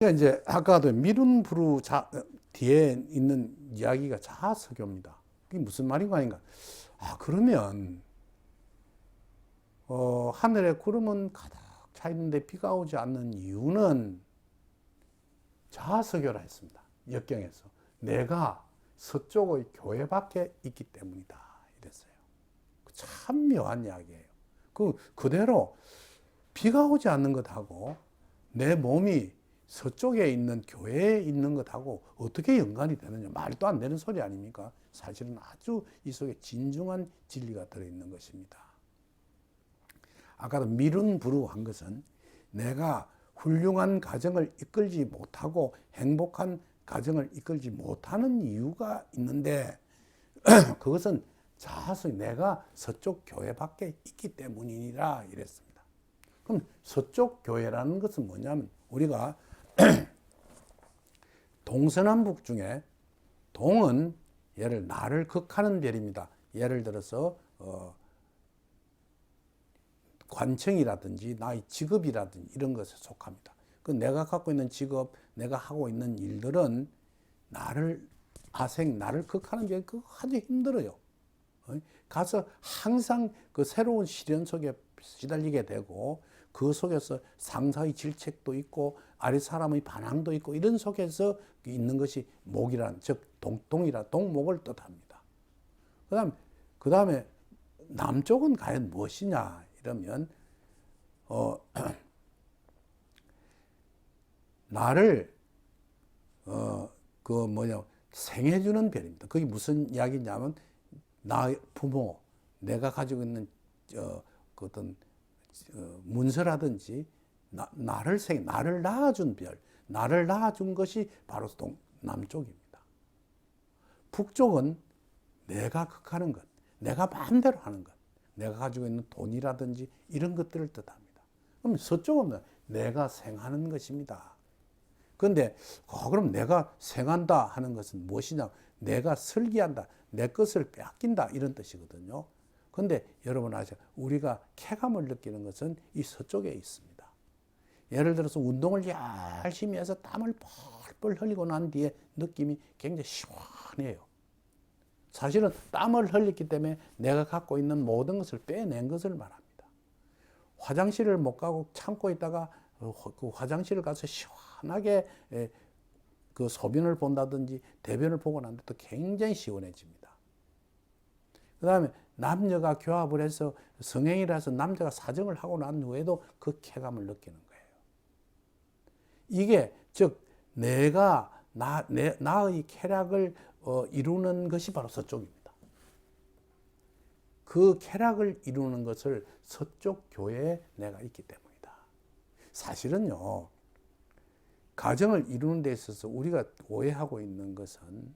그러니까 이제 아까도 미룬 부루 뒤에 있는 이야기가 자아석유입니다. 그게 무슨 말인가 아닌가? 그러면 하늘에 구름은 가득 차 있는데 비가 오지 않는 이유는 자아석유라 했습니다. 역경에서 내가 서쪽의 교회 밖에 있기 때문이다 이랬어요. 참 묘한 이야기예요. 그대로 비가 오지 않는 것하고 내 몸이 서쪽에 있는 교회에 있는 것하고 어떻게 연관이 되느냐. 말도 안 되는 소리 아닙니까? 사실은 아주 이 속에 진중한 진리가 들어있는 것입니다. 아까도 미룬 부루한 것은 내가 훌륭한 가정을 이끌지 못하고 행복한 가정을 이끌지 못하는 이유가 있는데 그것은 자아서 내가 서쪽 교회 밖에 있기 때문이라 이랬습니다. 그럼 서쪽 교회라는 것은 뭐냐면 우리가 동서남북 중에 동은 나를 극하는 별입니다. 예를 들어서 관청이라든지 나의 직업이라든지 이런 것에 속합니다. 내가 갖고 있는 직업, 내가 하고 있는 일들은 나를 극하는 게 아주 힘들어요. 가서 항상 그 새로운 시련 속에 시달리게 되고 그 속에서 상사의 질책도 있고 아래 사람의 반항도 있고 이런 속에서 있는 것이 목이란 즉 동목을 뜻합니다. 그다음에 남쪽은 과연 무엇이냐 이러면 나를 생해주는 별입니다. 그게 무슨 이야기냐면 나의 부모, 내가 가지고 있는 어떤 문서라든지 나를 낳아준 별, 나를 낳아준 것이 바로 남쪽입니다. 북쪽은 내가 극하는 것, 내가 마음대로 하는 것, 내가 가지고 있는 돈이라든지 이런 것들을 뜻합니다. 그럼 서쪽은 내가 생하는 것입니다. 그런데 그럼 내가 생한다 하는 것은 무엇이냐? 내가 설계한다, 내 것을 빼앗긴다 이런 뜻이거든요. 그런데 여러분 아시죠? 우리가 쾌감을 느끼는 것은 이 서쪽에 있습니다. 예를 들어서 운동을 열심히 해서 땀을 뻘뻘 흘리고 난 뒤에 느낌이 굉장히 시원해요. 사실은 땀을 흘렸기 때문에 내가 갖고 있는 모든 것을 빼낸 것을 말합니다. 화장실을 못 가고 참고 있다가 그 화장실을 가서 시원하게 그 소변을 본다든지 대변을 보고 난 뒤에 굉장히 시원해집니다. 그 다음에 남녀가 교합을 해서 성행위를 해서 남자가 사정을 하고 난 후에도 그 쾌감을 느끼는 거예요. 이게 즉 내가 나의 쾌락을 이루는 것이 바로 서쪽입니다. 그 쾌락을 이루는 것을 서쪽 교회에 내가 있기 때문이다. 사실은요, 가정을 이루는 데 있어서 우리가 오해하고 있는 것은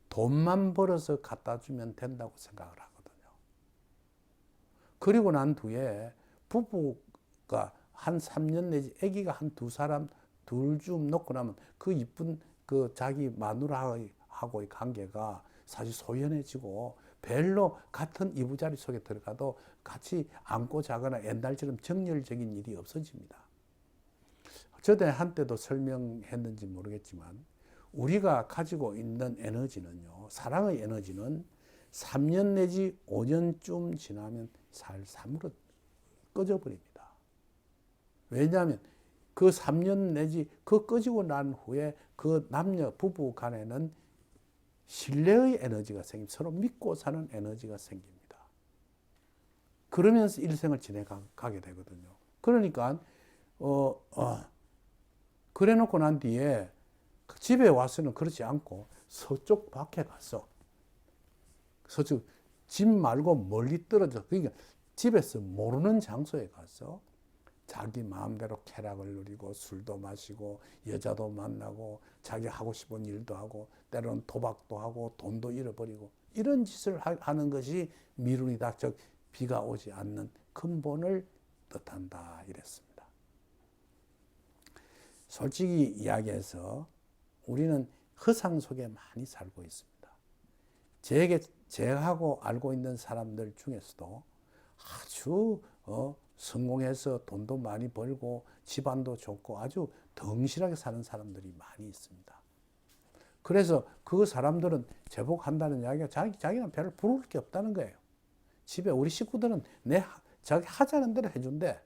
돈만 벌어서 갖다 주면 된다고 생각을 하거든요. 그리고 난 뒤에 부부가 한 3년 내지 아기가 한 두 사람 둘쯤 놓고 나면 그 이쁜 그 자기 마누라하고의 관계가 사실 소연해지고 별로 같은 이부자리 속에 들어가도 같이 안고 자거나 옛날처럼 정열적인 일이 없어집니다. 저때 한때도 설명했는지 모르겠지만 우리가 가지고 있는 에너지는요, 사랑의 에너지는 3년 내지 5년쯤 지나면 사물로 꺼져버립니다. 왜냐하면 그 3년 내지 그 꺼지고 난 후에 그 남녀 부부 간에는 신뢰의 에너지가 생깁니다. 서로 믿고 사는 에너지가 생깁니다. 그러면서 일생을 지내가게 되거든요. 그러니까 그래 놓고 난 뒤에 집에 와서는 그렇지 않고 서쪽 밖에 가서 서쪽 집 말고 멀리 떨어져 그러니까 집에서 모르는 장소에 가서 자기 마음대로 쾌락을 누리고 술도 마시고 여자도 만나고 자기 하고 싶은 일도 하고 때로는 도박도 하고 돈도 잃어버리고 이런 짓을 하는 것이 미룬이다. 즉 비가 오지 않는 근본을 뜻한다 이랬습니다. 솔직히 이야기해서 우리는 허상 속에 많이 살고 있습니다. 제하고 알고 있는 사람들 중에서도 아주 성공해서 돈도 많이 벌고 집안도 좋고 아주 덩실하게 사는 사람들이 많이 있습니다. 그래서 그 사람들은 제복한다는 이야기가 자기는 별로 부를 게 없다는 거예요. 집에 우리 식구들은 자기 하자는 대로 해준대.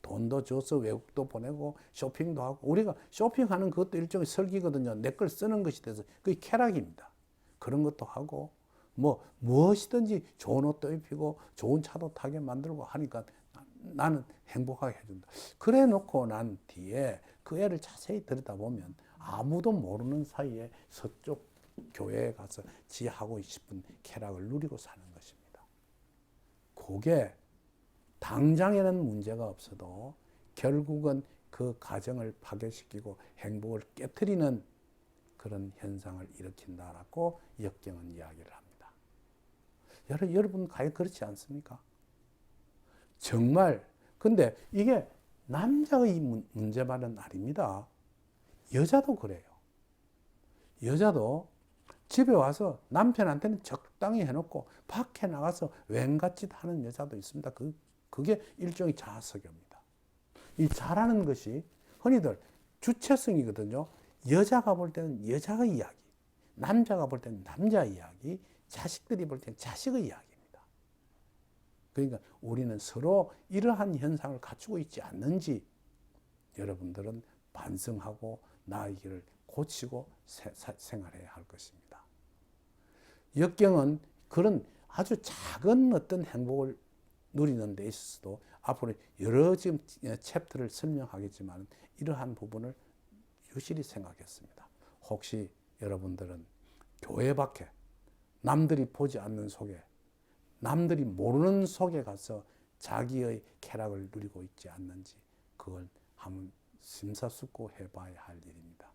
돈도 줘서 외국도 보내고 쇼핑도 하고, 우리가 쇼핑하는 그것도 일종의 설기거든요. 내 걸 쓰는 것이 돼서 그게 쾌락입니다. 그런 것도 하고 무엇이든지 좋은 옷도 입히고 좋은 차도 타게 만들고 하니까 나는 행복하게 해준다. 그래 놓고 난 뒤에 그 애를 자세히 들여다보면 아무도 모르는 사이에 서쪽 교회에 가서 지 하고 싶은 쾌락을 누리고 사는 것입니다. 그게 당장에는 문제가 없어도 결국은 그 가정을 파괴시키고 행복을 깨트리는 그런 현상을 일으킨다라고 역경은 이야기를 합니다. 여러분 과연 그렇지 않습니까? 정말 근데 이게 남자의 문제만은 아닙니다. 여자도 그래요. 여자도 집에 와서 남편한테는 적당히 해놓고 밖에 나가서 웬갓짓 하는 여자도 있습니다. 그게 일종의 자아석유입니다. 이 자라는 것이 흔히들 주체성이거든요. 여자가 볼 때는 여자의 이야기, 남자가 볼 때는 남자의 이야기, 자식들이 볼 때는 자식의 이야기입니다. 그러니까 우리는 서로 이러한 현상을 갖추고 있지 않는지 여러분들은 반성하고 나의 길을 고치고 생활해야 할 것입니다. 역경은 그런 아주 작은 어떤 행복을 누리는 데 있어서도 앞으로 여러 지금 챕터를 설명하겠지만 이러한 부분을 유실히 생각했습니다. 혹시 여러분들은 교회 밖에 남들이 보지 않는 속에 남들이 모르는 속에 가서 자기의 쾌락을 누리고 있지 않는지 그걸 한번 심사숙고해 봐야 할 일입니다.